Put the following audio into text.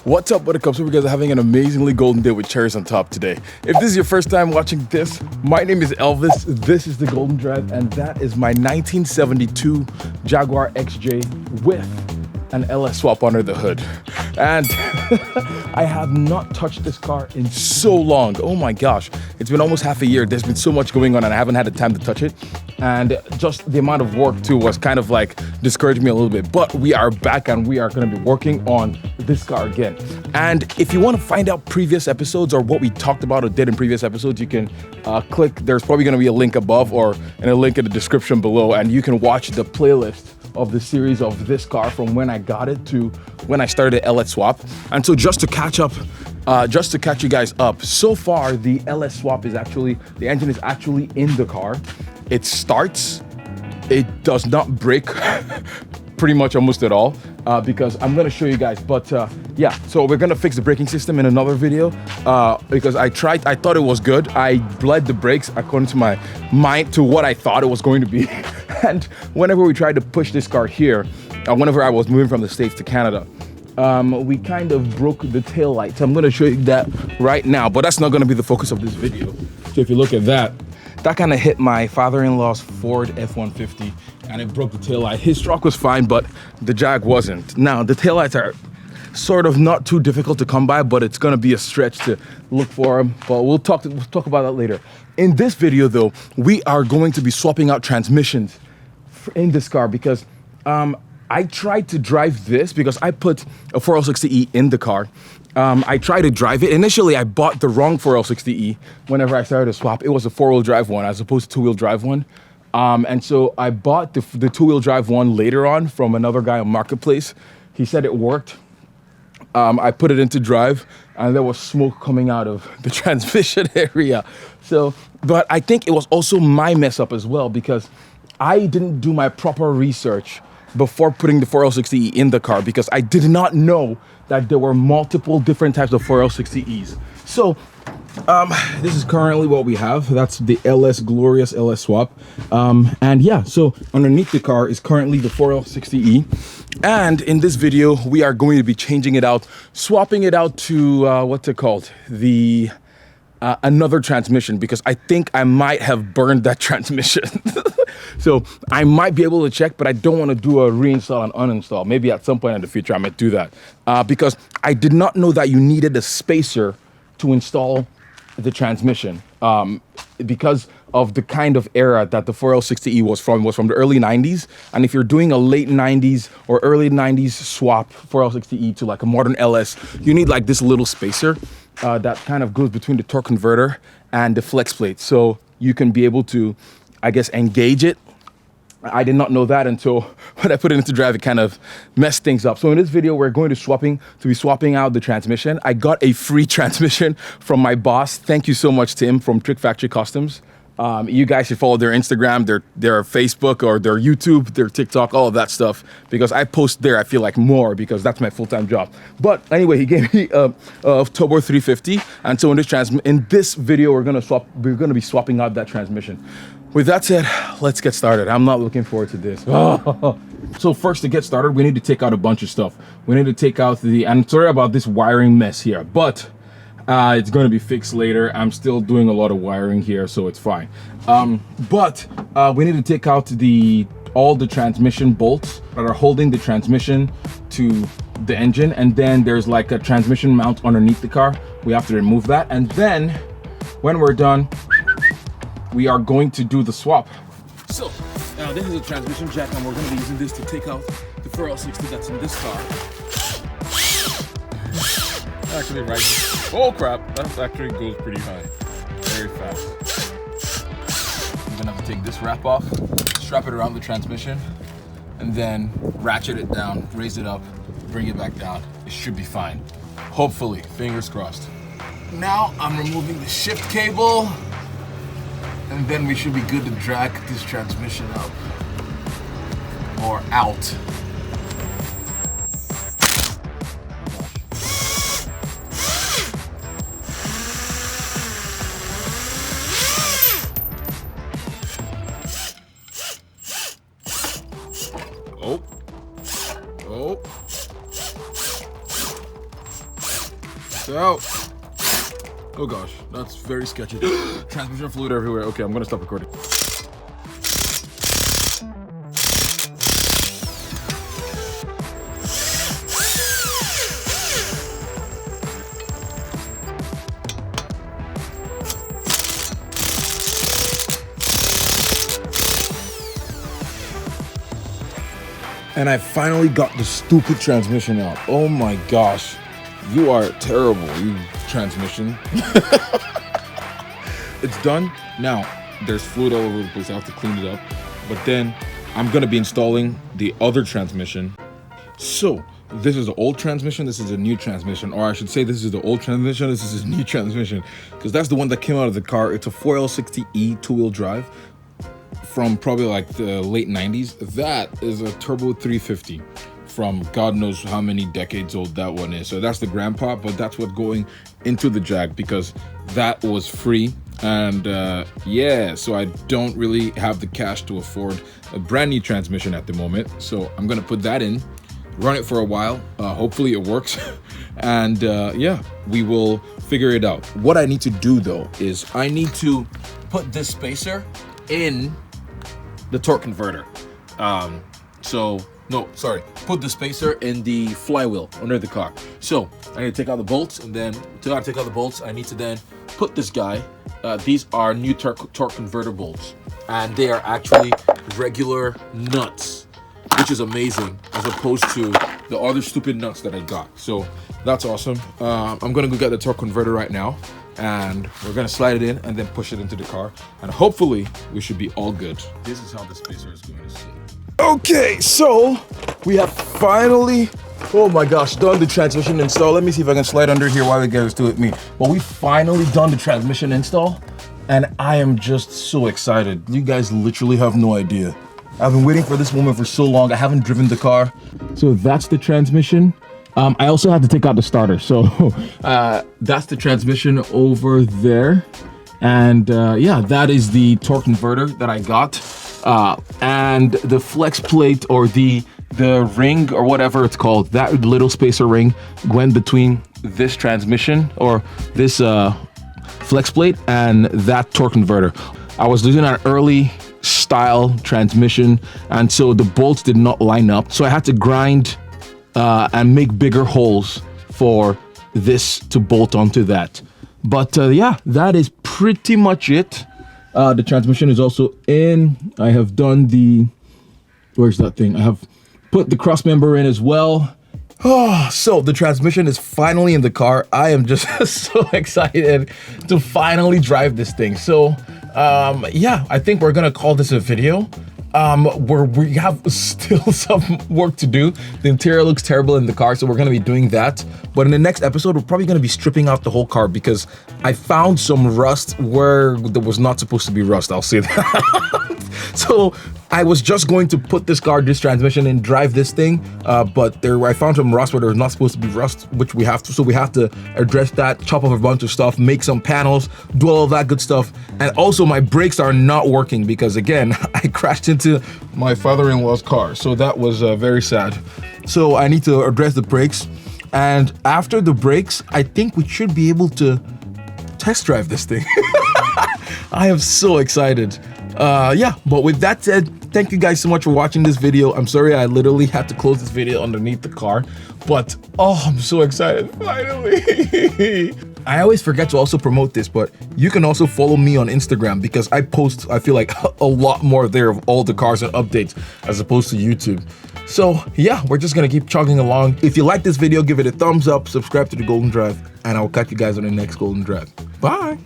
What's up, Buttercups? Hope you guys are having an amazingly golden day with cherries on top today. If this is your first time watching this, my name is Elvis, this is the Golden Drive, and that is my 1972 Jaguar XJ with an LS swap under the hood. And I have not touched this car in so long. Oh my gosh, it's been almost half a year. There's been so much going on and I haven't had the time to touch it. And just the amount of work too was kind of like discouraged me a little bit. But we are back and we are going to be working on this car again. And if you want to find out previous episodes or what we talked about or did in previous episodes, you can click, there's probably going to be a link above or a link in the description below, and you can watch the playlist of the series of this car from when I got it to when I started LS swap. And so just to catch up, just to catch you guys up, so far the LS swap is actually, the engine is actually in the car. It starts, it does not brake pretty much almost at all, because I'm gonna show you guys, but yeah, so we're gonna fix the braking system in another video, because I thought it was good. I bled the brakes according to my mind to what I thought it was going to be. And whenever we tried to push this car here, whenever I was moving from the States to Canada, we kind of broke the tail light. So I'm gonna show you that right now, but that's not gonna be the focus of this video. So if you look at that, that kind of hit my father-in-law's Ford F-150 and it broke the taillight. His truck was fine, but the Jag wasn't. Now, the taillights are sort of not too difficult to come by, but it's gonna be a stretch to look for them. But we'll talk about that later. In this video though, we are going to be swapping out transmissions in this car because I tried to drive this because I put a 4L60E in the car. I tried to drive it. Initially, I bought the wrong 4L60E whenever I started to swap. It was a four-wheel drive one as opposed to two-wheel drive one. And so I bought the two-wheel drive one later on from another guy on Marketplace. He said it worked. I put it into drive and there was smoke coming out of the transmission area. So, but I think it was also my mess up as well because I didn't do my proper research before putting the 4L60E in the car because I did not know that there were multiple different types of 4L60Es. So this is currently what we have. That's the glorious LS swap. And yeah, so underneath the car is currently the 4L60E. And in this video, we are going to be changing it out, swapping it out to what's it called? The another transmission, because I think I might have burned that transmission. So I might be able to check, but I don't want to do a reinstall and uninstall. Maybe at some point in the future I might do that, because I did not know that you needed a spacer to install the transmission, because of the kind of era that the 4L60E was from the early 90s. And if you're doing a late 90s or early 90s swap 4L60E to like a modern LS, you need like this little spacer that kind of goes between the torque converter and the flex plate. So you can be able to, I guess, engage it. I did not know that until when I put it into drive, it kind of messed things up. So in this video, we're going to be swapping out the transmission. I got a free transmission from my boss. Thank you so much, Tim, from Trick Factory Customs. You guys should follow their Instagram, their Facebook, or their YouTube, their TikTok, all of that stuff, because I post there, I feel like more, because that's my full-time job. But anyway, he gave me a Turbo 350, and so in this video, we're gonna be swapping out that transmission. With that said, let's get started. I'm not looking forward to this. So first, to get started, we need to take out a bunch of stuff. We need to take out I'm sorry about this wiring mess here, but it's going to be fixed later. I'm still doing a lot of wiring here, so it's fine. But we need to take out all the transmission bolts that are holding the transmission to the engine, and then there's like a transmission mount underneath the car. We have to remove that, and then when we're done, we are going to do the swap. So this is a transmission jack, and we're going to be using this to take out the 4L60 that's in this car. Actually rising. Oh crap, that actually goes pretty high, very fast. I'm gonna have to take this wrap off, strap it around the transmission, and then ratchet it down, raise it up, bring it back down. It should be fine. Hopefully, fingers crossed. Now I'm removing the shift cable, and then we should be good to drag this transmission up, or out. out. Oh gosh, that's very sketchy. Transmission fluid everywhere. Okay, I'm gonna stop recording. And I finally got the stupid transmission out. Oh my gosh. You are terrible, you transmission. It's done. Now, there's fluid all over the place. I have to clean it up. But then I'm gonna be installing the other transmission. So, this is the old transmission, this is a new transmission. Or I should say this is the old transmission, this is a new transmission. Because that's the one that came out of the car. It's a 4L60E two-wheel drive from probably like the late 90s. That is a turbo 350 from God knows how many decades old that one is. So that's the grandpa, but that's what's going into the Jag because that was free. And yeah, so I don't really have the cash to afford a brand new transmission at the moment. So I'm gonna put that in, run it for a while. Hopefully it works. And yeah, we will figure it out. What I need to do though is I need to put this spacer in the torque converter. Put the spacer in the flywheel under the car. So I need to take out the bolts, and then to take out the bolts, I need to then put this guy. These are new torque converter bolts, and they are actually regular nuts, which is amazing as opposed to the other stupid nuts that I got. So that's awesome. I'm gonna go get the torque converter right now, and we're gonna slide it in and then push it into the car, and hopefully we should be all good. This is how the spacer is going to sit. Okay, so we have finally, oh my gosh, done the transmission install. Let me see if I can slide under here while the guys do it with me. Well, we finally done the transmission install, and I am just so excited. You guys literally have no idea. I've been waiting for this moment for so long. I haven't driven the car. So that's the transmission. I also had to take out the starter. So that's the transmission over there. And yeah, that is the torque converter that I got. And the flex plate or the ring or whatever it's called, that little spacer ring went between this transmission or this flex plate and that torque converter. I was using an early style transmission, and so the bolts did not line up. So I had to grind and make bigger holes for this to bolt onto that. But yeah, that is pretty much it. The transmission is also in. I have done the, where's that thing? I have put the cross member in as well. Oh, so the transmission is finally in the car. I am just so excited to finally drive this thing. So yeah, I think we're gonna call this a video. We have still some work to do. The interior looks terrible in the car, so we're gonna be doing that. But in the next episode, we're probably gonna be stripping out the whole car because I found some rust where there was not supposed to be rust, I'll say that. So I was just going to put this transmission and drive this thing, but I found some rust where there's not supposed to be rust, which we have to, so we have to address that, chop off a bunch of stuff, make some panels, do all of that good stuff. And also my brakes are not working because again, I crashed into my father-in-law's car, so that was very sad. So I need to address the brakes, and after the brakes, I think we should be able to test drive this thing. I am so excited. Yeah, but with that said, thank you guys so much for watching this video. I'm sorry I literally had to close this video underneath the car, but oh, I'm so excited, finally. I always forget to also promote this, but you can also follow me on Instagram because I post, I feel like, a lot more there of all the cars and updates as opposed to YouTube. So yeah, we're just gonna keep chugging along. If you like this video, give it a thumbs up, subscribe to the Golden Drive, and I'll catch you guys on the next Golden Drive. Bye.